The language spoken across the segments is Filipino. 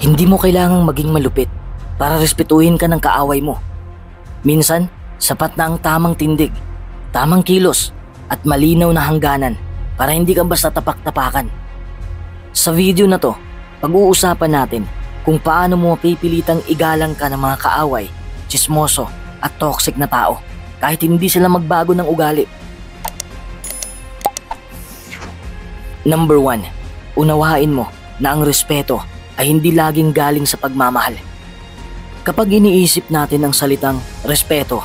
Hindi mo kailangang maging malupit para respetuhin ka ng kaaway mo. Minsan, sapat na ang tamang tindig, tamang kilos at malinaw na hangganan para hindi ka basta tapak-tapakan. Sa video na to, pag-uusapan natin kung paano mo mapipilitang igalang ka ng mga kaaway, tsismoso at toxic na tao kahit hindi sila magbago ng ugali. Number 1, unawain mo na ang respeto ay hindi laging galing sa pagmamahal. Kapag iniisip natin ang salitang respeto,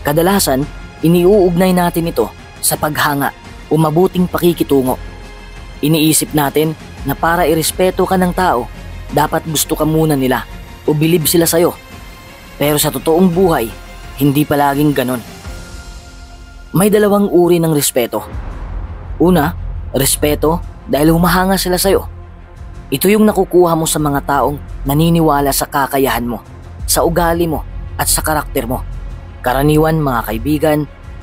kadalasan iniuugnay natin ito sa paghanga o mabuting pakikitungo. Iniisip natin na para irespeto ka ng tao, dapat gusto ka muna nila o bilib sila sa'yo. Pero sa totoong buhay, hindi palaging ganon. May dalawang uri ng respeto. Una, respeto dahil humahanga sila sa'yo. Ito yung nakukuha mo sa mga taong naniniwala sa kakayahan mo, sa ugali mo at sa karakter mo. Karaniwan mga kaibigan,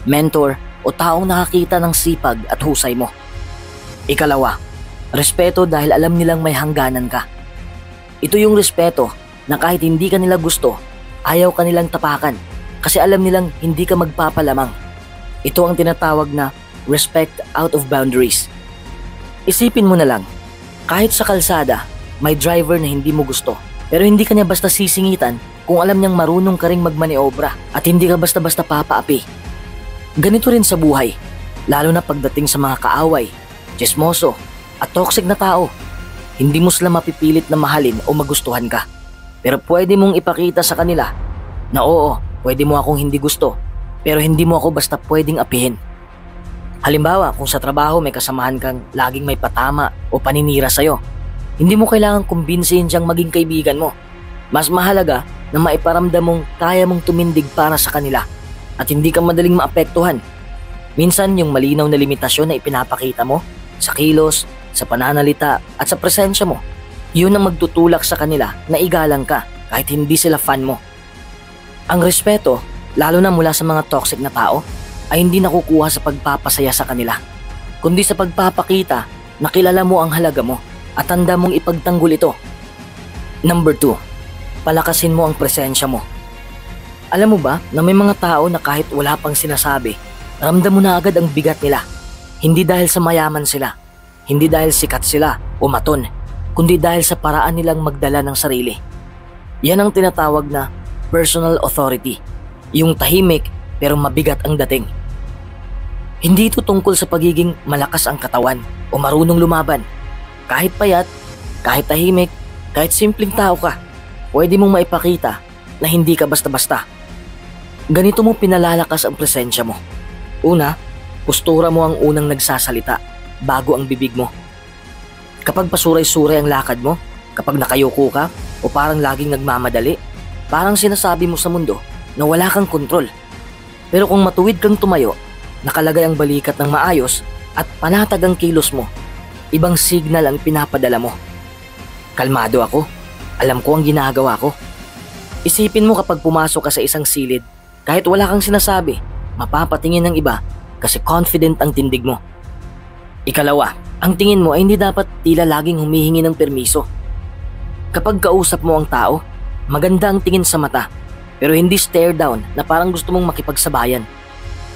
mentor o taong nakakita ng sipag at husay mo. Ikalawa, respeto dahil alam nilang may hangganan ka. Ito yung respeto na kahit hindi ka nila gusto, ayaw ka nilang tapakan kasi alam nilang hindi ka magpapalamang. Ito ang tinatawag na respect out of boundaries. Isipin mo na lang, kahit sa kalsada, may driver na hindi mo gusto pero hindi ka niya basta sisingitan kung alam niyang marunong ka ring magmaniobra at hindi ka basta-basta papaapi. Ganito rin sa buhay, lalo na pagdating sa mga kaaway, tsismoso at toxic na tao. Hindi mo sila mapipilit na mahalin o magustuhan ka. Pero pwede mong ipakita sa kanila na oo, pwede mo akong hindi gusto pero hindi mo ako basta pwedeng apihin. Halimbawa, kung sa trabaho may kasamahan kang laging may patama o paninira sa'yo, hindi mo kailangang kumbinsihin siyang maging kaibigan mo. Mas mahalaga na maiparamdam mong kaya mong tumindig para sa kanila at hindi ka madaling maapektuhan. Minsan yung malinaw na limitasyon na ipinapakita mo sa kilos, sa pananalita at sa presensya mo, yun ang magtutulak sa kanila na igalang ka kahit hindi sila fan mo. Ang respeto, lalo na mula sa mga toxic na tao, ay hindi nakukuha sa pagpapasaya sa kanila, kundi sa pagpapakita na kilala mo ang halaga mo at handa mong ipagtanggol ito. Number 2, palakasin mo ang presensya mo. Alam mo ba na may mga tao na kahit wala pang sinasabi, ramdam mo na agad ang bigat nila. Hindi dahil sa mayaman sila, hindi dahil sikat sila o maton, kundi dahil sa paraan nilang magdala ng sarili. Yan ang tinatawag na personal authority, yung tahimik pero mabigat ang dating. Hindi ito tungkol sa pagiging malakas ang katawan o marunong lumaban. Kahit payat, kahit tahimik, kahit simpleng tao ka, pwede mong maipakita na hindi ka basta-basta. Ganito mo pinalalakas ang presensya mo. Una, postura mo ang unang nagsasalita bago ang bibig mo. Kapag pasuray-suray ang lakad mo, kapag nakayuko ka o parang laging nagmamadali, parang sinasabi mo sa mundo na wala kang kontrol. Pero kung matuwid kang tumayo, nakalagay ang balikat ng maayos at panatag ang kilos mo, ibang signal ang pinapadala mo. Kalmado ako, alam ko ang ginagawa ko. Isipin mo kapag pumasok ka sa isang silid, kahit wala kang sinasabi, mapapatingin ng iba kasi confident ang tindig mo. Ikalawa, ang tingin mo ay hindi dapat tila laging humihingi ng permiso. Kapag kausap mo ang tao, maganda ang tingin sa mata, pero hindi stare down na parang gusto mong makipagsabayan.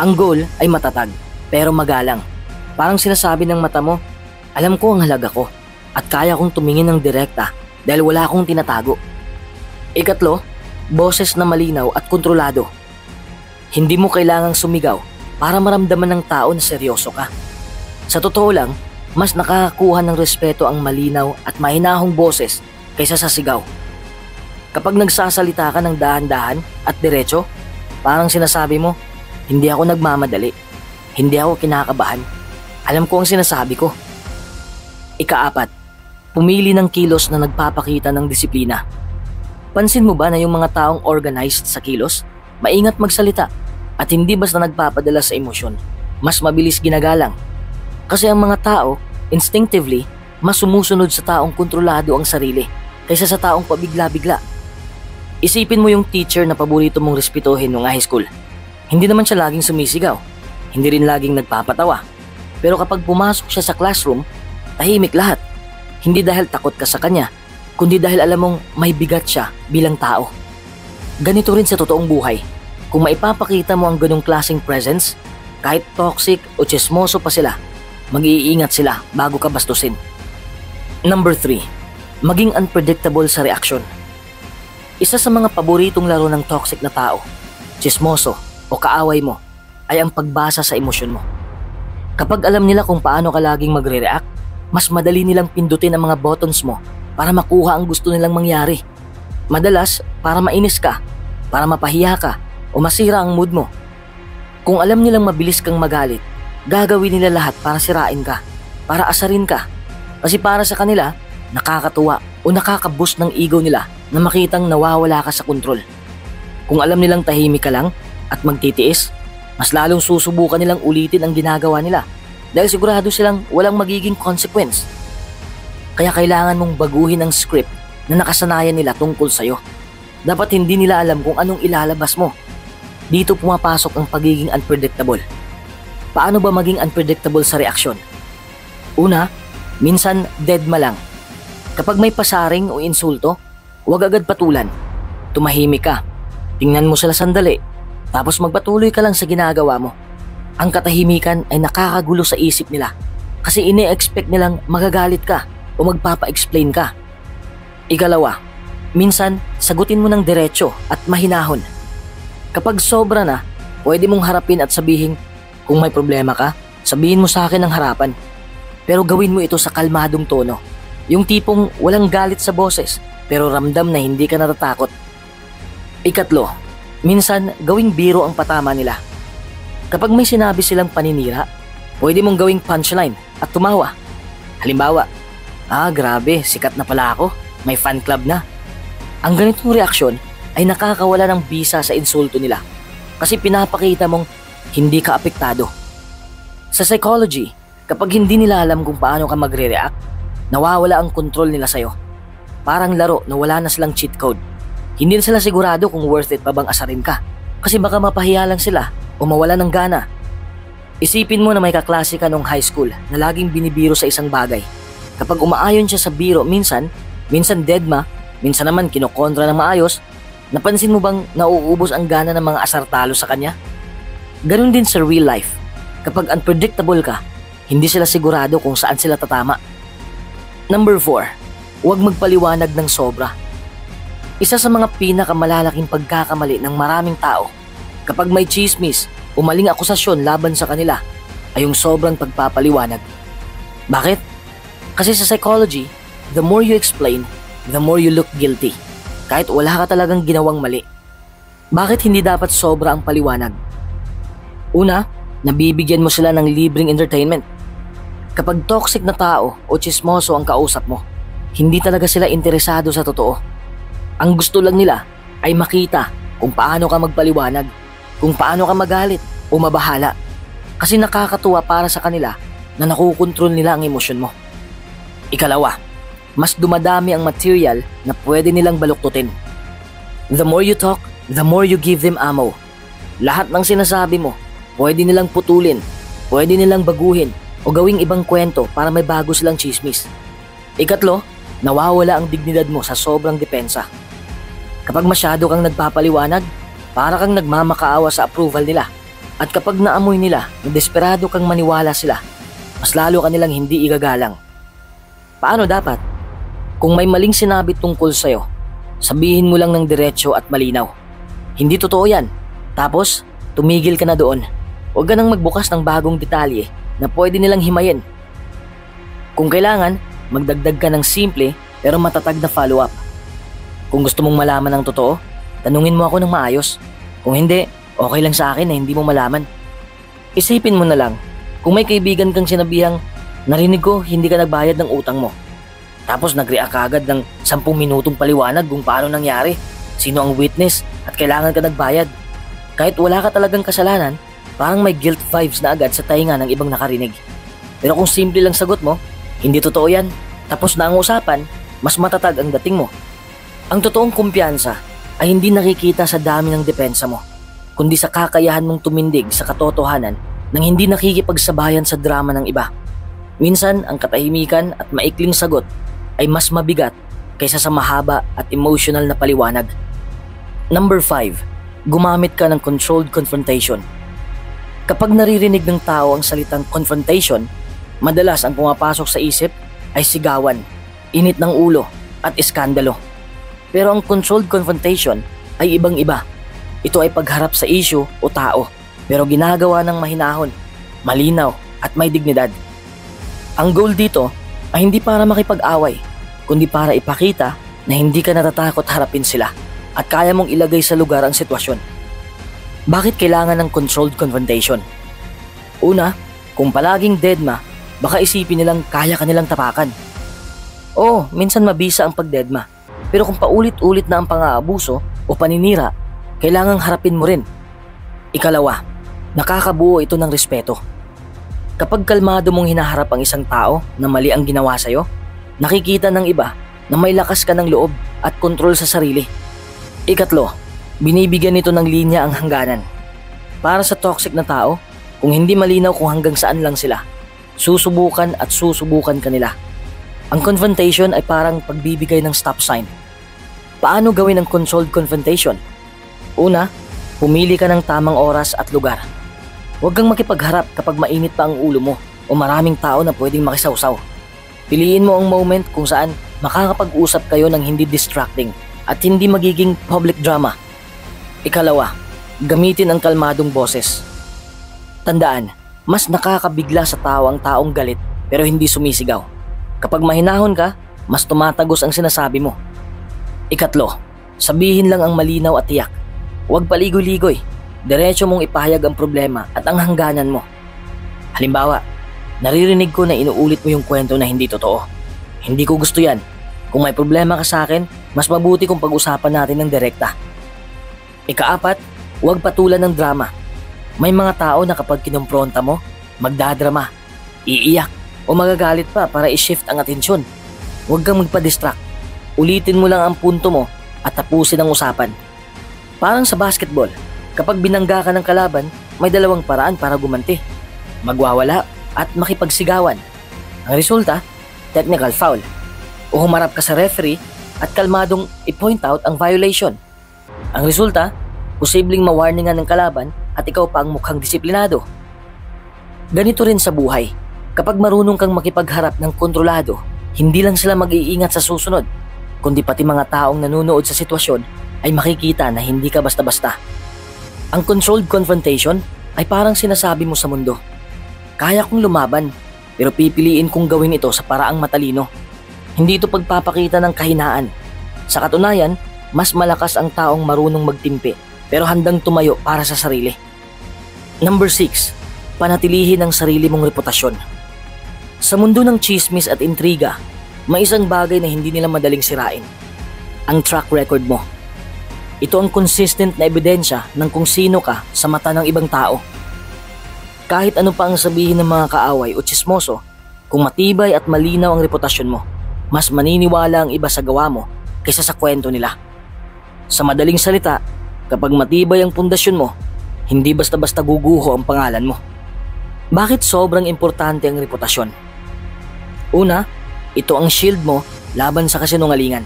Ang goal ay matatag, pero magalang. Parang sinasabi ng mata mo, alam ko ang halaga ko at kaya kong tumingin ng direkta dahil wala akong tinatago. Ikatlo, boses na malinaw at kontrolado. Hindi mo kailangang sumigaw para maramdaman ng tao na seryoso ka. Sa totoo lang, mas nakakakuha ng respeto ang malinaw at mahinahong boses kaysa sa sigaw. Kapag nagsasalita ka ng dahan-dahan at diretso, parang sinasabi mo, hindi ako nagmamadali, hindi ako kinakabahan, alam ko ang sinasabi ko. Ika-4, pumili ng kilos na nagpapakita ng disiplina. Pansin mo ba na yung mga taong organized sa kilos, maingat magsalita at hindi basta nagpapadala sa emosyon, mas mabilis ginagalang? Kasi ang mga tao, instinctively, mas sumusunod sa taong kontrolado ang sarili kaysa sa taong pabigla-bigla. Isipin mo yung teacher na paborito mong respetuhin nung high school. Hindi naman siya laging sumisigaw, hindi rin laging nagpapatawa. Pero kapag pumasok siya sa classroom, tahimik lahat. Hindi dahil takot ka sa kanya, kundi dahil alam mong may bigat siya bilang tao. Ganito rin sa totoong buhay. Kung maipapakita mo ang ganong klaseng presence, kahit toxic o chismoso pa sila, mag-iingat sila bago ka bastusin. Number 3. Maging unpredictable sa reaksyon. Isa sa mga paboritong laro ng toxic na tao, chismoso o kaaway mo, ay ang pagbasa sa emosyon mo. Kapag alam nila kung paano ka laging magre-react, mas madali nilang pindutin ang mga buttons mo para makuha ang gusto nilang mangyari. Madalas, para mainis ka, para mapahiya ka, o masira ang mood mo. Kung alam nilang mabilis kang magalit, gagawin nila lahat para sirain ka, para asarin ka. Kasi para sa kanila, nakakatuwa o nakaka-boost ng ego nila na makitang nawawala ka sa kontrol. Kung alam nilang tahimik ka lang at magtitiis, mas lalong susubukan nilang ulitin ang ginagawa nila dahil sigurado silang walang magiging consequence. Kaya kailangan mong baguhin ang script na nakasanayan nila tungkol sa'yo. Dapat hindi nila alam kung anong ilalabas mo. Dito pumapasok ang pagiging unpredictable. Paano ba maging unpredictable sa reaksyon? Una, minsan deadma lang. Kapag may pasaring o insulto, huwag agad patulan. Tumahimik ka. Tingnan mo sila sandali. Tapos magpatuloy ka lang sa ginagawa mo. Ang katahimikan ay nakakagulo sa isip nila kasi ine-expect nilang magagalit ka o magpapa-explain ka. Ikalawa, minsan sagutin mo ng diretso at mahinahon. Kapag sobra na, pwede mong harapin at sabihin, kung may problema ka, sabihin mo sa akin ng harapan. Pero gawin mo ito sa kalmadong tono. Yung tipong walang galit sa boses pero ramdam na hindi ka natatakot. Ikatlo, minsan gawing biro ang patama nila. Kapag may sinabi silang paninira, pwede mong gawing punchline at tumawa. Halimbawa, grabe, sikat na pala ako, may fan club na. Ang ganitong reaksyon ay nakakawala ng bisa sa insulto nila kasi pinapakita mong hindi ka apektado. Sa psychology, kapag hindi nila alam kung paano ka magre-react, nawawala ang kontrol nila sa'yo. Parang laro na wala na silang cheat code. Hindi na sila sigurado kung worth it pa bang asarin ka kasi baka mapahiya lang sila o mawala ng gana. Isipin mo na may kaklase ka nung high school na laging binibiro sa isang bagay. Kapag umaayon siya sa biro, minsan deadma, minsan naman kinokontra ng maayos, napansin mo bang nauubos ang gana ng mga asartalo sa kanya? Ganun din sa real life. Kapag unpredictable ka, hindi sila sigurado kung saan sila tatama. Number 4, huwag magpaliwanag ng sobra. Isa sa mga pinakamalalaking pagkakamali ng maraming tao kapag may chismis o maling akusasyon laban sa kanila ay yung sobrang pagpapaliwanag. Bakit? Kasi sa psychology, the more you explain, the more you look guilty. Kahit wala ka talagang ginawang mali. Bakit hindi dapat sobra ang paliwanag? Una, nabibigyan mo sila ng libreng entertainment. Kapag toxic na tao o chismoso ang kausap mo, hindi talaga sila interesado sa totoo. Ang gusto lang nila ay makita kung paano ka magpaliwanag, kung paano ka magalit o mabahala. Kasi nakakatuwa para sa kanila na nakukontrol nila ang emosyon mo. Ikalawa, mas dumadami ang material na pwede nilang baluktutin. The more you talk, the more you give them ammo. Lahat ng sinasabi mo, pwede nilang putulin, pwede nilang baguhin o gawing ibang kwento para may bago silang chismis. Ikatlo, nawawala ang dignidad mo sa sobrang depensa. Kapag masyado kang nagpapaliwanag, para kang nagmamakaawa sa approval nila. At kapag naamoy nila na desperado kang maniwala sila, mas lalo ka nilang hindi igagalang. Paano dapat? Kung may maling sinabi tungkol sa'yo, sabihin mo lang ng diretso at malinaw. Hindi totoo yan. Tapos, tumigil ka na doon. Huwag ka nang magbukas ng bagong detalye na pwede nilang himayin. Kung kailangan, magdagdag ka ng simple pero matatag na follow-up. Kung gusto mong malaman ng totoo, tanungin mo ako ng maayos. Kung hindi, okay lang sa akin na hindi mo malaman. Isipin mo na lang, kung may kaibigan kang sinabihang, narinig ko hindi ka nagbayad ng utang mo. Tapos nag-react ka agad ng 10 minutong paliwanag kung paano nangyari, sino ang witness at kailangan ka nagbayad. Kahit wala ka talagang kasalanan, parang may guilt vibes na agad sa tainga ng ibang nakarinig. Pero kung simple lang sagot mo, hindi totoo yan, tapos na ang usapan, mas matatag ang dating mo. Ang totoong kumpiyansa ay hindi nakikita sa dami ng depensa mo, kundi sa kakayahan mong tumindig sa katotohanan nang hindi nakikipagsabayan sa drama ng iba. Minsan, ang katahimikan at maikling sagot ay mas mabigat kaysa sa mahaba at emotional na paliwanag. Number 5. Gumamit ka ng controlled confrontation. Kapag naririnig ng tao ang salitang confrontation, madalas ang pumapasok sa isip ay sigawan, init ng ulo at iskandalo. Pero ang controlled confrontation ay ibang-iba. Ito ay pagharap sa issue o tao, pero ginagawa ng mahinahon, malinaw at may dignidad. Ang goal dito ay hindi para makipag-away, kundi para ipakita na hindi ka natatakot harapin sila at kaya mong ilagay sa lugar ang sitwasyon. Bakit kailangan ng controlled confrontation? Una, kung palaging deadma, baka isipin nilang kaya ka nilang tapakan. Oo, minsan mabisa ang pagdedma, pero kung paulit-ulit na ang pang-aabuso o paninira, kailangang harapin mo rin. Ikalawa, nakakabuo ito ng respeto. Kapag kalmado mong hinaharap ang isang tao na mali ang ginawa sa'yo, nakikita ng iba na may lakas ka ng loob at kontrol sa sarili. Ikatlo, binibigyan nito ng linya ang hangganan. Para sa toxic na tao, kung hindi malinaw kung hanggang saan lang sila, susubukan at susubukan ka nila. Ang confrontation ay parang pagbibigay ng stop sign. Paano gawin ang controlled confrontation? Una, pumili ka ng tamang oras at lugar. Huwag kang makipagharap kapag mainit pa ang ulo mo o maraming tao na pwedeng makisawsaw. Piliin mo ang moment kung saan makakapag-usap kayo ng hindi distracting at hindi magiging public drama. Ikalawa, gamitin ang kalmadong boses. Tandaan, mas nakakabigla sa tao ang taong galit pero hindi sumisigaw. Kapag mahinahon ka, mas tumatagos ang sinasabi mo. Ikatlo, sabihin lang ang malinaw at tiyak. Huwag paligoy-ligoy. Diretso mong ipahayag ang problema at ang hangganan mo. Halimbawa, naririnig ko na inuulit mo yung kwento na hindi totoo. Hindi ko gusto yan. Kung may problema ka sa akin, mas mabuti kung pag-usapan natin ng direkta. Ikaapat, huwag patulan ng drama. May mga tao na kapag kinompronta mo, magdadrama, iiyak o magagalit pa para i-shift ang atensyon. Huwag kang magpa-distract. Ulitin mo lang ang punto mo at tapusin ang usapan. Parang sa basketball, kapag binangga ka ng kalaban, may dalawang paraan para gumanti. Magwawala at makipagsigawan. Ang resulta, technical foul. O humarap ka sa referee at kalmadong i-point out ang violation. Ang resulta, posibleng ma-warningan ng kalaban at ikaw pa ang mukhang disiplinado. Ganito rin sa buhay. Kapag marunong kang makipagharap ng kontrolado, hindi lang sila mag-iingat sa susunod, kundi pati mga taong nanunood sa sitwasyon ay makikita na hindi ka basta-basta. Ang controlled confrontation ay parang sinasabi mo sa mundo, kaya kong lumaban, pero pipiliin kong gawin ito sa paraang matalino. Hindi ito pagpapakita ng kahinaan. Sa katunayan, mas malakas ang taong marunong magtimpi pero handang tumayo para sa sarili. Number 6. Panatilihin ang sarili mong reputasyon. Sa mundo ng chismis at intriga, may isang bagay na hindi nila madaling sirain. Ang track record mo. Ito ang consistent na ebidensya ng kung sino ka sa mata ng ibang tao. Kahit ano pa ang sabihin ng mga kaaway o chismoso, kung matibay at malinaw ang reputasyon mo, mas maniniwala ang iba sa gawa mo kaysa sa kwento nila. Sa madaling salita, kapag matibay ang pundasyon mo, hindi basta-basta guguho ang pangalan mo. Bakit sobrang importante ang reputasyon? Una, ito ang shield mo laban sa kasinungalingan.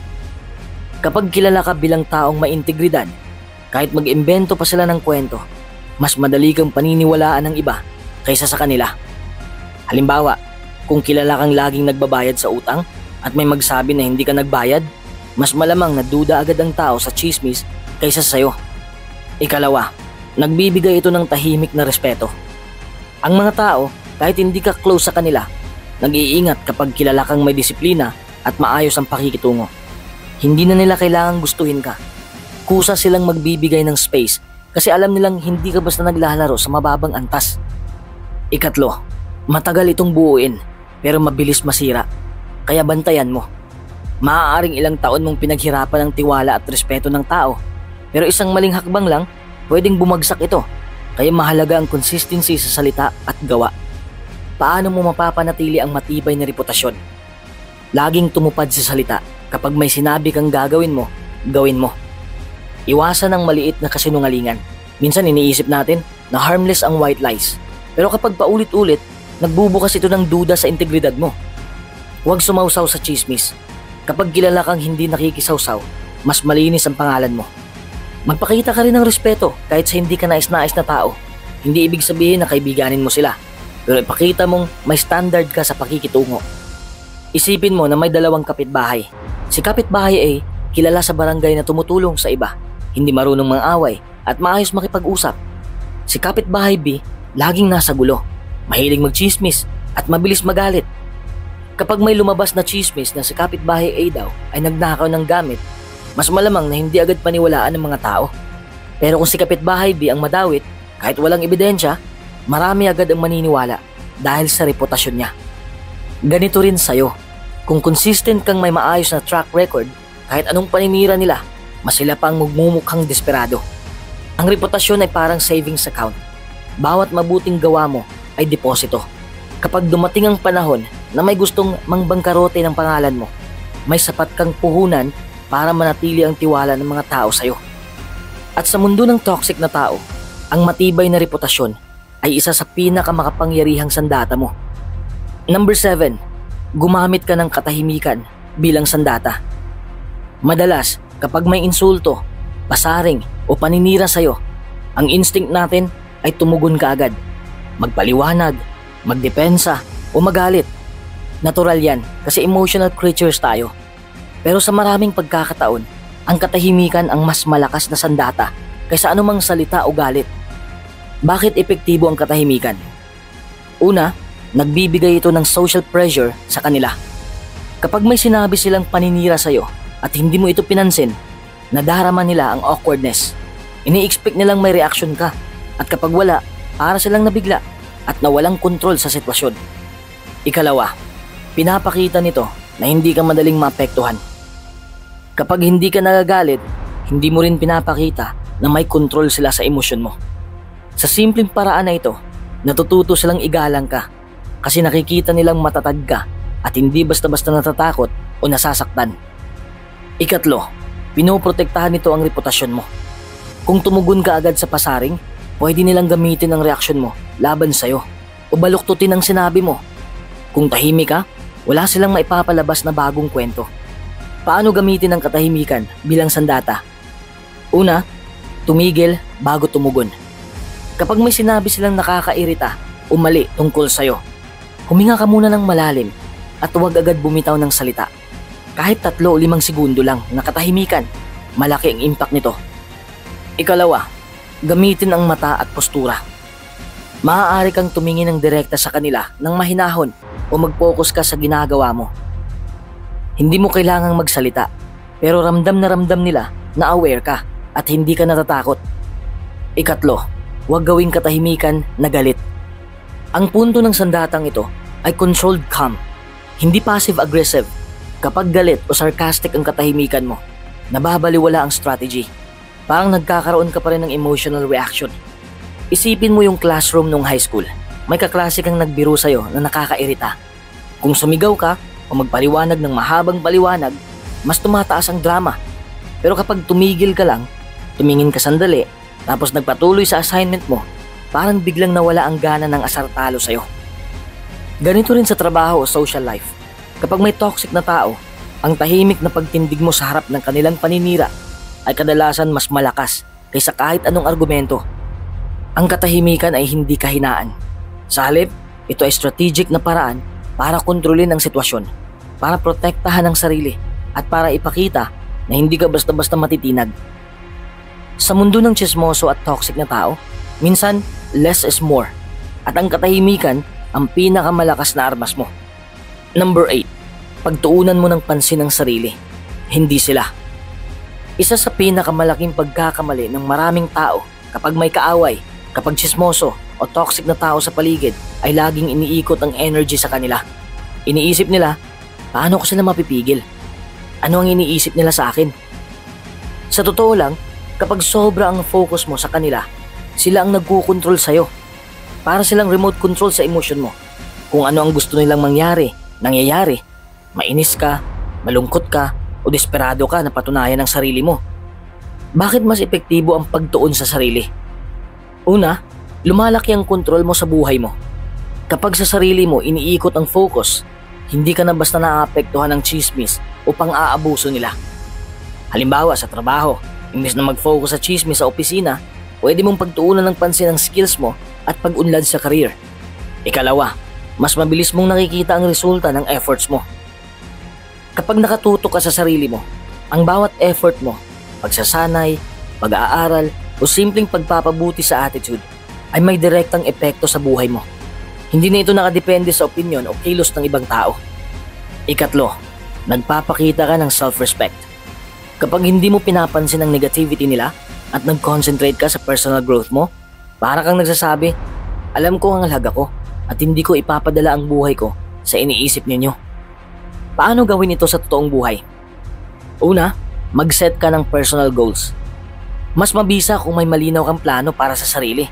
Kapag kilala ka bilang taong may integridad, kahit mag-imbento pa sila ng kwento, mas madali kang paniniwalaan ng iba kaysa sa kanila. Halimbawa, kung kilala kang laging nagbabayad sa utang at may magsabi na hindi ka nagbayad, mas malamang naduda agad ang tao sa chismis kaysa sa'yo. Ikalawa, nagbibigay ito ng tahimik na respeto. Ang mga tao, kahit hindi ka close sa kanila, nag-iingat kapag kilala kang may disiplina at maayos ang pakikitungo. Hindi na nila kailangang gustuhin ka. Kusa silang magbibigay ng space kasi alam nilang hindi ka basta naglalaro sa mababang antas. Ikatlo, matagal itong buuin pero mabilis masira. Kaya bantayan mo. Maaaring ilang taon mong pinaghirapan ang tiwala at respeto ng tao, pero isang maling hakbang lang, pwedeng bumagsak ito. Kaya mahalaga ang consistency sa salita at gawa. Paano mo mapapanatili ang matibay na reputasyon? Laging tumupad sa salita. Kapag may sinabi kang gagawin mo, gawin mo. Iwasan ang maliit na kasinungalingan. Minsan iniisip natin na harmless ang white lies. Pero kapag paulit-ulit, nagbubukas ito ng duda sa integridad mo. Huwag sumausaw sa chismis. Kapag kilala kang hindi nakikisawsaw, mas malinis ang pangalan mo. Magpakita ka rin ng respeto kahit sa hindi ka nais-nais na tao. Hindi ibig sabihin na kaibiganin mo sila, pero ipakita mong may standard ka sa pakikitungo. Isipin mo na may dalawang kapitbahay. Si kapitbahay A, kilala sa barangay na tumutulong sa iba, hindi marunong mang-away at maayos makipag-usap. Si kapitbahay B, laging nasa gulo, mahilig magchismis at mabilis magalit. Kapag may lumabas na chismis na si kapitbahay A daw ay nagnakaw ng gamit, mas malamang na hindi agad paniwalaan ng mga tao. Pero kung si kapitbahay B ang madawit, kahit walang ebidensya, marami agad ang maniniwala dahil sa reputasyon niya. Ganito rin sa'yo. Kung consistent kang may maayos na track record, kahit anong paninira nila, mas sila pang magmumukhang desperado. Ang reputasyon ay parang savings account. Bawat mabuting gawa mo ay deposito. Kapag dumating ang panahon na may gustong mangbangkarote ng pangalan mo, may sapat kang puhunan para manatili ang tiwala ng mga tao sa'yo. At sa mundo ng toxic na tao, ang matibay na reputasyon ay isa sa pinakamakapangyarihang sandata mo. Number 7. Gumamit ka ng katahimikan bilang sandata. Madalas, kapag may insulto, pasaring o paninira sa'yo, ang instinct natin ay tumugon ka agad. Magpaliwanag, magdepensa o magalit. Natural yan kasi emotional creatures tayo. Pero sa maraming pagkakataon, ang katahimikan ang mas malakas na sandata kaysa anumang salita o galit. Bakit epektibo ang katahimikan? Una, nagbibigay ito ng social pressure sa kanila. Kapag may sinabi silang paninira sa'yo at hindi mo ito pinansin, nadarama nila ang awkwardness. Ini-expect nilang may reaction ka at kapag wala, para silang nabigla at nawalang kontrol sa sitwasyon. Ikalawa, pinapakita nito na hindi ka madaling maapektuhan. Kapag hindi ka nagagalit, hindi mo rin pinapakita na may kontrol sila sa emosyon mo. Sa simpleng paraan na ito, natututo silang igalang ka kasi nakikita nilang matatag ka at hindi basta-basta natatakot o nasasaktan. Ikatlo, pinoprotektahan nito ang reputasyon mo. Kung tumugon ka agad sa pasaring, pwede nilang gamitin ang reaksyon mo laban sa'yo o baluktutin ang sinabi mo. Kung tahimik ka, wala silang maipapalabas na bagong kwento. Paano gamitin ang katahimikan bilang sandata? Una, tumigil bago tumugon. Kapag may sinabi silang nakakairita o mali tungkol sa'yo, huminga ka muna ng malalim at huwag agad bumitaw ng salita. Kahit 3 o 5 segundo lang na katahimikan, malaki ang impact nito. Ikalawa, gamitin ang mata at postura. Maaari kang tumingin ng direkta sa kanila ng mahinahon o mag-focus ka sa ginagawa mo. Hindi mo kailangang magsalita, pero ramdam na ramdam nila na aware ka at hindi ka natatakot. Ikatlo, huwag gawing katahimikan na galit. Ang punto ng sandatang ito ay controlled calm, hindi passive-aggressive. Kapag galit o sarcastic ang katahimikan mo, nababaliwala ang strategy. Parang nagkakaroon ka pa rin ng emotional reaction. Isipin mo yung classroom nung high school. May kaklase kang nagbiro sa'yo na nakakairita. Kung sumigaw ka o magpaliwanag ng mahabang paliwanag, mas tumataas ang drama. Pero kapag tumigil ka lang, tumingin ka sandali, tapos nagpatuloy sa assignment mo, parang biglang nawala ang gana ng asar-talo sa'yo. Ganito rin sa trabaho o social life. Kapag may toxic na tao, ang tahimik na pagtindig mo sa harap ng kanilang paninira ay kadalasan mas malakas kaysa kahit anong argumento. Ang katahimikan ay hindi kahinaan. Sa halip, ito ay strategic na paraan para kontrolin ang sitwasyon, para protektahan ang sarili, at para ipakita na hindi ka basta-basta matitinag. Sa mundo ng tsismoso at toxic na tao, minsan less is more, at ang katahimikan ang pinakamalakas na armas mo. Number 8. Pagtuunan mo ng pansin ang sarili, hindi sila. Isa sa pinakamalaking pagkakamali ng maraming tao kapag may kaaway, kapag tsismoso o toxic na tao sa paligid ay laging iniikot ang energy sa kanila. Iniisip nila, paano ko sila mapipigil? Ano ang iniisip nila sa akin? Sa totoo lang, kapag sobra ang focus mo sa kanila, sila ang nagkukontrol sa'yo. Para silang remote control sa emosyon mo. Kung ano ang gusto nilang mangyari, nangyayari. Mainis ka, malungkot ka, o desperado ka na patunayan ang sarili mo. Bakit mas epektibo ang pagtuon sa sarili? Una, lumalaki ang kontrol mo sa buhay mo. Kapag sa sarili mo iniikot ang focus, hindi ka na basta naaapektuhan ng chismis o pang-aabuso nila. Halimbawa sa trabaho, imbes na mag-focus sa chismis sa opisina, pwede mong pagtuunan ng pansin ang skills mo at pag-unlad sa career. Ikalawa, mas mabilis mong nakikita ang resulta ng efforts mo. Kapag nakatutok ka sa sarili mo, ang bawat effort mo, pagsasanay, pag-aaral o simpleng pagpapabuti sa attitude ay may direktang epekto sa buhay mo. Hindi na ito nakadepende sa opinyon o kilos ng ibang tao. Ikatlo, nagpapakita ka ng self-respect. Kapag hindi mo pinapansin ang negativity nila at nag-concentrate ka sa personal growth mo, para kang nagsasabi, alam ko ang halaga ko at hindi ko ipapadala ang buhay ko sa iniisip ninyo. Paano gawin ito sa totoong buhay? Una, mag-set ka ng personal goals. Mas mabisa kung may malinaw kang plano para sa sarili,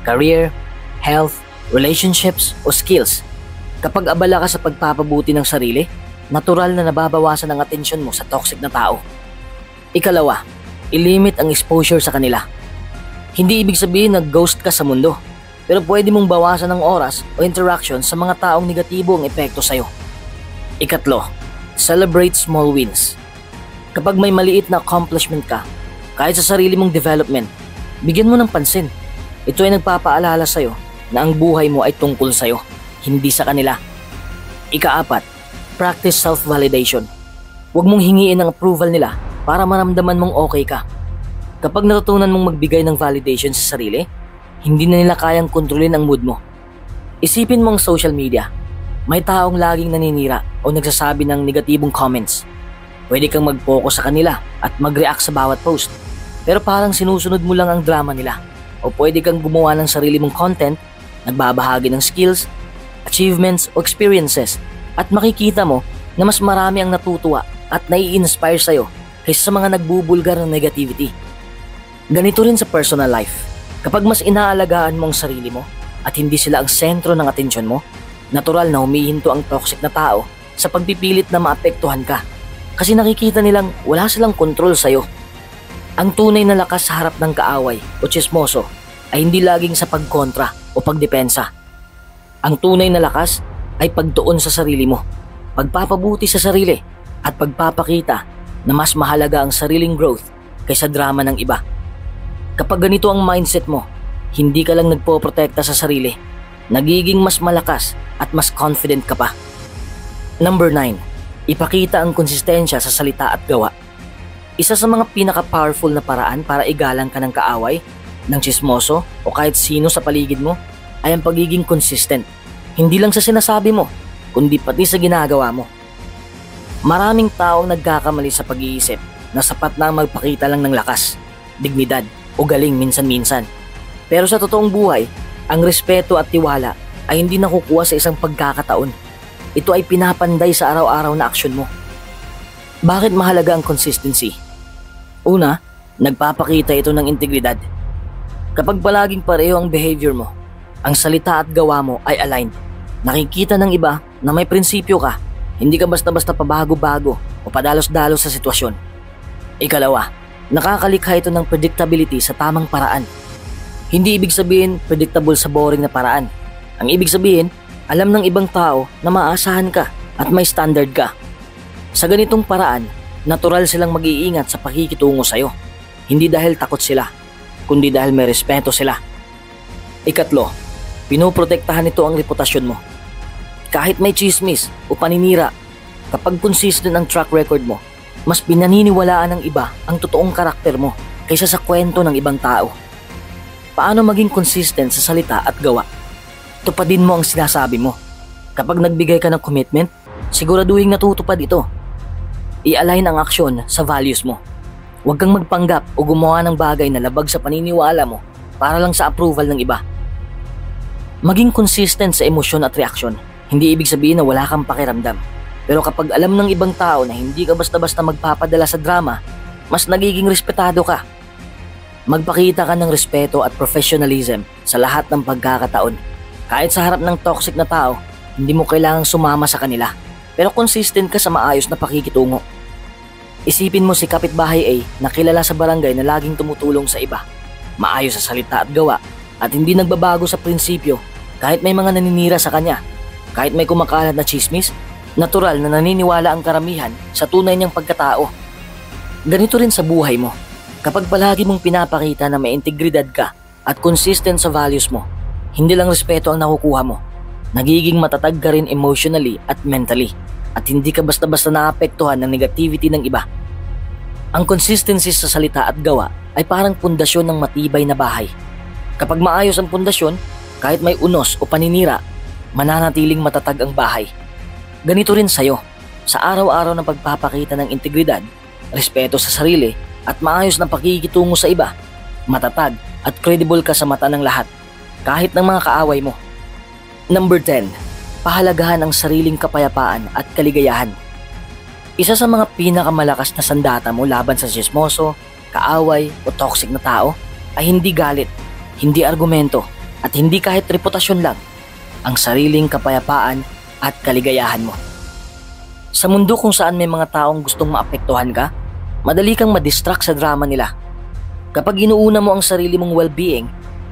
career, health, relationships o skills. Kapag abala ka sa pagpapabuti ng sarili, natural na nababawasan ang atensyon mo sa toxic na tao. Ikalawa, ilimit ang exposure sa kanila. Hindi ibig sabihin na ghost ka sa mundo, pero pwede mong bawasan ang oras o interaction sa mga taong negatibo ang epekto sa'yo. Ikatlo, celebrate small wins. Kapag may maliit na accomplishment ka, kahit sa sarili mong development, bigyan mo ng pansin. Ito ay nagpapaalala sa'yo na ang buhay mo ay tungkol sa'yo, hindi sa kanila. Ikaapat, practice self-validation. Huwag mong hingiin ang approval nila para maramdaman mong okay ka. Kapag natutunan mong magbigay ng validation sa sarili, hindi na nila kayang kontrolin ang mood mo. Isipin mo ang social media. May taong laging naninira o nagsasabi ng negatibong comments. Pwede kang mag-focus sa kanila at mag-react sa bawat post. Pero parang sinusunod mo lang ang drama nila. O pwede kang gumawa ng sarili mong content, nagbabahagi ng skills, achievements o experiences at makikita mo na mas marami ang natutuwa at nai-inspire sa'yo kaysa sa mga nagbubulgar ng negativity. Ganito rin sa personal life. Kapag mas inaalagaan mo ang sarili mo at hindi sila ang sentro ng atensyon mo, natural na humihinto ang toxic na tao sa pagpipilit na maapektuhan ka kasi nakikita nilang wala silang kontrol sa'yo. Ang tunay na lakas sa harap ng kaaway o tsismoso ay hindi laging sa pagkontra o pagdepensa. Ang tunay na lakas ay pagtuon sa sarili mo, pagpapabuti sa sarili at pagpapakita na mas mahalaga ang sariling growth kaysa drama ng iba. Kapag ganito ang mindset mo, hindi ka lang nagpoprotekta sa sarili, nagiging mas malakas at mas confident ka pa. Number 9, ipakita ang konsistensya sa salita at gawa. Isa sa mga pinaka-powerful na paraan para igalang ka ng kaaway, ng tsismoso o kahit sino sa paligid mo ay ang pagiging consistent. Hindi lang sa sinasabi mo, kundi pati sa ginagawa mo. Maraming taong nagkakamali sa pag-iisip na sapat na magpakita lang ng lakas, dignidad o galing minsan-minsan. Pero sa totoong buhay, ang respeto at tiwala ay hindi nakukuha sa isang pagkakataon. Ito ay pinapanday sa araw-araw na aksyon mo. Bakit mahalaga ang consistency? Una, nagpapakita ito ng integridad. Kapag palaging pareho ang behavior mo, ang salita at gawa mo ay aligned. Nakikita ng iba na may prinsipyo ka, hindi ka basta-basta pabago-bago o padalos-dalos sa sitwasyon. Ikalawa, nakakalikha ito ng predictability sa tamang paraan. Hindi ibig sabihin predictable sa boring na paraan. Ang ibig sabihin, alam ng ibang tao na maaasahan ka at may standard ka. Sa ganitong paraan, natural silang mag-iingat sa pakikitungo sa'yo. Hindi dahil takot sila, kundi dahil may respeto sila. Ikatlo, pinoprotektahan nito ang reputasyon mo. Kahit may chismis o paninira, kapag consistent ang track record mo, mas pinaniniwalaan ng iba ang totoong karakter mo kaysa sa kwento ng ibang tao. Paano maging consistent sa salita at gawa? Tupadin mo ang sinasabi mo. Kapag nagbigay ka ng commitment, siguraduhin natutupad ito. I-align ang aksyon sa values mo. Huwag kang magpanggap o gumawa ng bagay na labag sa paniniwala mo para lang sa approval ng iba. Maging consistent sa emosyon at reaksyon. Hindi ibig sabihin na wala kang pakiramdam. Pero kapag alam ng ibang tao na hindi ka basta-basta magpapadala sa drama, mas nagiging respetado ka. Magpakita ka ng respeto at professionalism sa lahat ng pagkakataon. Kahit sa harap ng toxic na tao, hindi mo kailangang sumama sa kanila. Pero consistent ka sa maayos na pakikitungo. Isipin mo si kapitbahay A na kilala sa barangay na laging tumutulong sa iba. Maayos sa salita at gawa at hindi nagbabago sa prinsipyo kahit may mga naninira sa kanya. Kahit may kumakalat na chismis, Natural na naniniwala ang karamihan sa tunay niyang pagkatao. Ganito rin sa buhay mo. Kapag palagi mong pinapakita na may integridad ka at consistent sa values mo, hindi lang respeto ang nakukuha mo. Nagiging matatag ka rin emotionally at mentally at hindi ka basta-basta naapektuhan ng negativity ng iba. Ang consistency sa salita at gawa ay parang pundasyon ng matibay na bahay. Kapag maayos ang pundasyon, kahit may unos o paninira, mananatiling matatag ang bahay. Ganito rin sa'yo, sa araw-araw ng pagpapakita ng integridad, respeto sa sarili at maayos na pakikitungo sa iba, matatag at credible ka sa mata ng lahat, kahit ng mga kaaway mo. Number 10. Pahalagahan ang sariling kapayapaan at kaligayahan. Isa sa mga pinakamalakas na sandata mo laban sa chismoso, kaaway o toxic na tao ay hindi galit, hindi argumento at hindi kahit reputasyon lang, ang sariling kapayapaan at kaligayahan mo. Sa mundo kung saan may mga taong gustong maapektuhan ka, madali kang madistract sa drama nila. Kapag inuuna mo ang sarili mong well-being,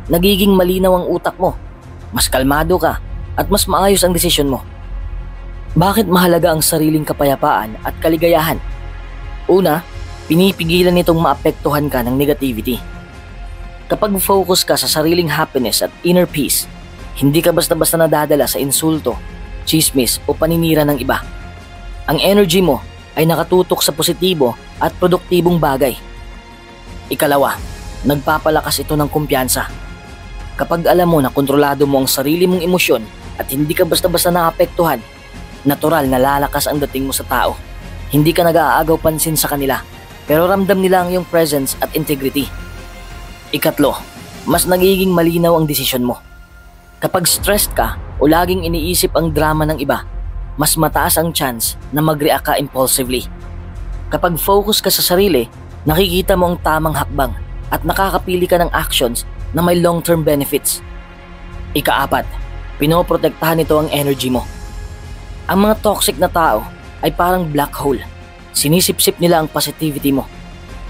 nagiging malinaw ang utak mo, mas kalmado ka at mas maayos ang desisyon mo. Bakit mahalaga ang sariling kapayapaan at kaligayahan? Una, pinipigilan nitong maapektuhan ka ng negativity. Kapag focus ka sa sariling happiness at inner peace, hindi ka basta-basta nadadala sa insulto, chismis o paninira ng iba. Ang energy mo ay nakatutok sa positibo at produktibong bagay. Ikalawa, nagpapalakas ito ng kumpiyansa. Kapag alam mo na kontrolado mo ang sarili mong emosyon at hindi ka basta-basta naapektuhan, natural na lalakas ang dating mo sa tao. Hindi ka nag-aagaw pansin sa kanila, pero ramdam nila ang iyong presence at integrity. Ikatlo, mas nagiging malinaw ang desisyon mo. Kapag stressed ka o laging iniisip ang drama ng iba, mas mataas ang chance na mag-react ka impulsively. Kapag focus ka sa sarili, nakikita mo ang tamang hakbang at nakakapili ka ng actions na may long-term benefits. Ikaapat, pinoprotektahan nito ang energy mo. Ang mga toxic na tao ay parang black hole. Sinisip-sip nila ang positivity mo.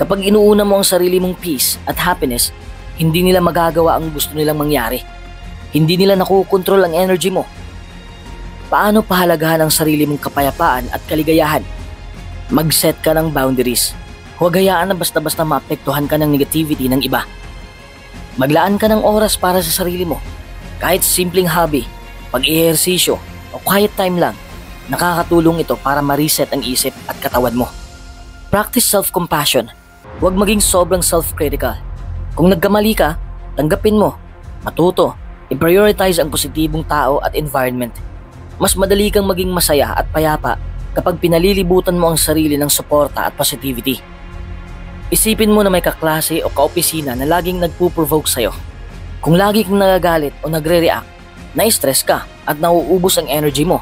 Kapag inuuna mo ang sarili mong peace at happiness, hindi nila magagawa ang gusto nilang mangyari. Hindi nila nakukontrol ang energy mo. Paano pahalagahan ang sarili mong kapayapaan at kaligayahan? Mag-set ka ng boundaries. Huwag hayaan na basta-basta maapektuhan ka ng negativity ng iba. Maglaan ka ng oras para sa sarili mo. Kahit simpleng hobby, pag-ehersisyo o quiet time lang, nakakatulong ito para ma-reset ang isip at katawan mo. Practice self-compassion. Huwag maging sobrang self-critical. Kung nagkamali ka, tanggapin mo, matuto, i-prioritize ang positibong tao at environment. Mas madali kang maging masaya at payapa kapag pinalilibutan mo ang sarili ng suporta at positivity. Isipin mo na may kaklase o kaopisina na laging nagpo-provoke sa'yo. Kung lagi kang nagagalit o nagre-react, na-stress ka at nauubos ang energy mo.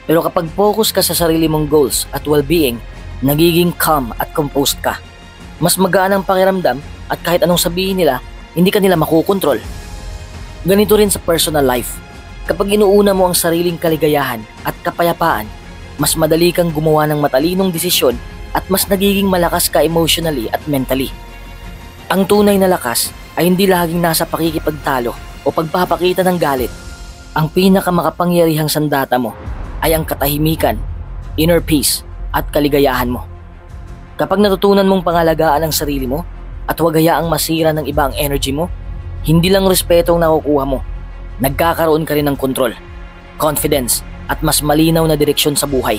Pero kapag focus ka sa sarili mong goals at well-being, nagiging calm at composed ka. Mas magaan ang pakiramdam at kahit anong sabihin nila, hindi ka nila makukontrol. Ganito rin sa personal life. Kapag inuuna mo ang sariling kaligayahan at kapayapaan, mas madali kang gumawa ng matalinong desisyon at mas nagiging malakas ka emotionally at mentally. Ang tunay na lakas ay hindi laging nasa pakikipagtalo o pagpapakita ng galit. Ang pinakamakapangyarihang sandata mo ay ang katahimikan, inner peace at kaligayahan mo. Kapag natutunan mong pangalagaan ang sarili mo at huwag hayaang masira ng iba ang energy mo, hindi lang respeto ang nakukuha mo, nagkakaroon ka rin ng kontrol, confidence at mas malinaw na direksyon sa buhay.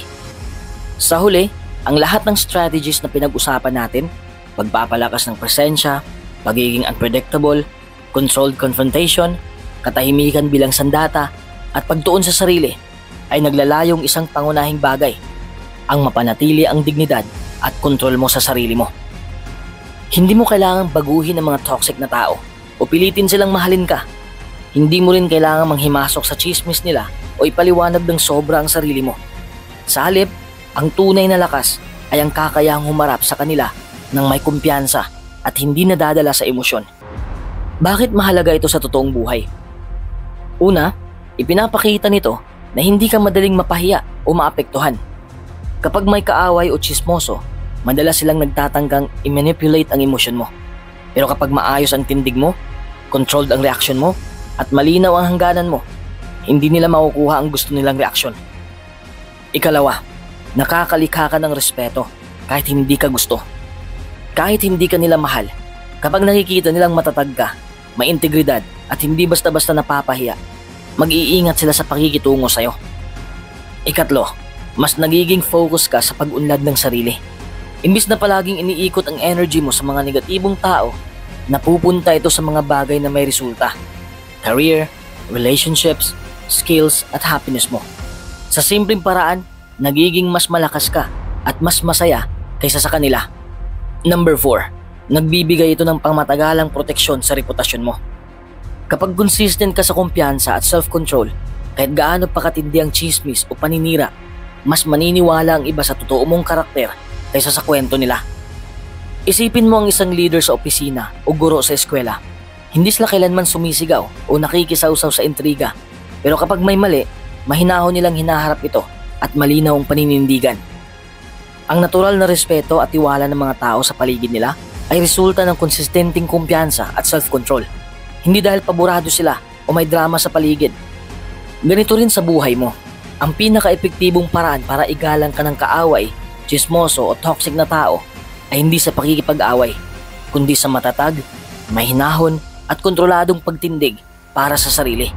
Sa huli, ang lahat ng strategies na pinag-usapan natin, pagpapalakas ng presensya, pagiging unpredictable, controlled confrontation, katahimikan bilang sandata, at pagtuon sa sarili, ay naglalayong isang pangunahing bagay, ang mapanatili ang dignidad at kontrol mo sa sarili mo. Hindi mo kailangang baguhin ang mga toxic na tao o pilitin silang mahalin ka. Hindi mo rin kailangang manghimasok sa chismis nila o ipaliwanag ng sobra ang sarili mo. Sa halip, ang tunay na lakas ay ang kakayahang humarap sa kanila ng may kumpiyansa at hindi nadadala sa emosyon. Bakit mahalaga ito sa totoong buhay? Una, ipinapakita nito na hindi ka madaling mapahiya o maapektuhan. Kapag may kaaway o chismoso, madalas silang nagtatanggang i-manipulate ang emosyon mo. Pero kapag maayos ang tindig mo, controlled ang reaction mo, at malinaw ang hangganan mo, hindi nila makukuha ang gusto nilang reaksyon. Ikalawa, nakakalikha ka ng respeto kahit hindi ka gusto. Kahit hindi ka nila mahal, kapag nakikita nilang matatag ka, may integridad at hindi basta-basta napapahiya, mag-iingat sila sa pakikitungo sa'yo. Ikatlo, mas nagiging focus ka sa pag-unlad ng sarili. Imbis na palaging iniikot ang energy mo sa mga negatibong tao, napupunta ito sa mga bagay na may resulta. Career, relationships, skills at happiness mo. Sa simpleng paraan, nagiging mas malakas ka at mas masaya kaysa sa kanila. Number 4, nagbibigay ito ng pangmatagalang proteksyon sa reputasyon mo. Kapag consistent ka sa kumpiyansa at self-control, kahit gaano pa katindi ang chismis o paninira, mas maniniwala ang iba sa totoo mong karakter kaysa sa kwento nila. Isipin mo ang isang leader sa opisina o guro sa eskwela. Hindi sila kailanman sumisigaw o nakikisaw-saw sa intriga, pero kapag may mali, mahinahon nilang hinaharap ito at malinaw ang paninindigan. Ang natural na respeto at tiwala ng mga tao sa paligid nila ay resulta ng konsistenteng kumpiyansa at self-control. Hindi dahil paborado sila o may drama sa paligid. Ganito rin sa buhay mo. Ang pinaka-epektibong paraan para igalang ka ng kaaway, chismoso o toxic na tao ay hindi sa pakikipag-away, kundi sa matatag, mahinahon at kontroladong pagtindig para sa sarili.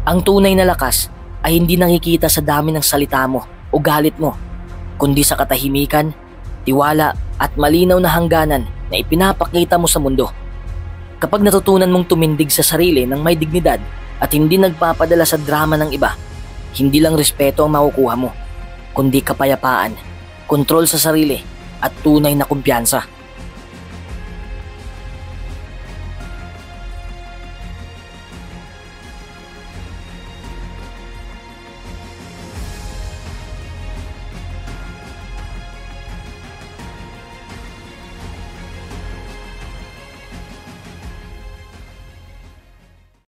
Ang tunay na lakas ay hindi nakikita sa dami ng salita mo o galit mo, kundi sa katahimikan, tiwala at malinaw na hangganan na ipinapakita mo sa mundo. Kapag natutunan mong tumindig sa sarili ng may dignidad at hindi nagpapadala sa drama ng iba, hindi lang respeto ang makukuha mo, kundi kapayapaan, kontrol sa sarili at tunay na kumpiyansa.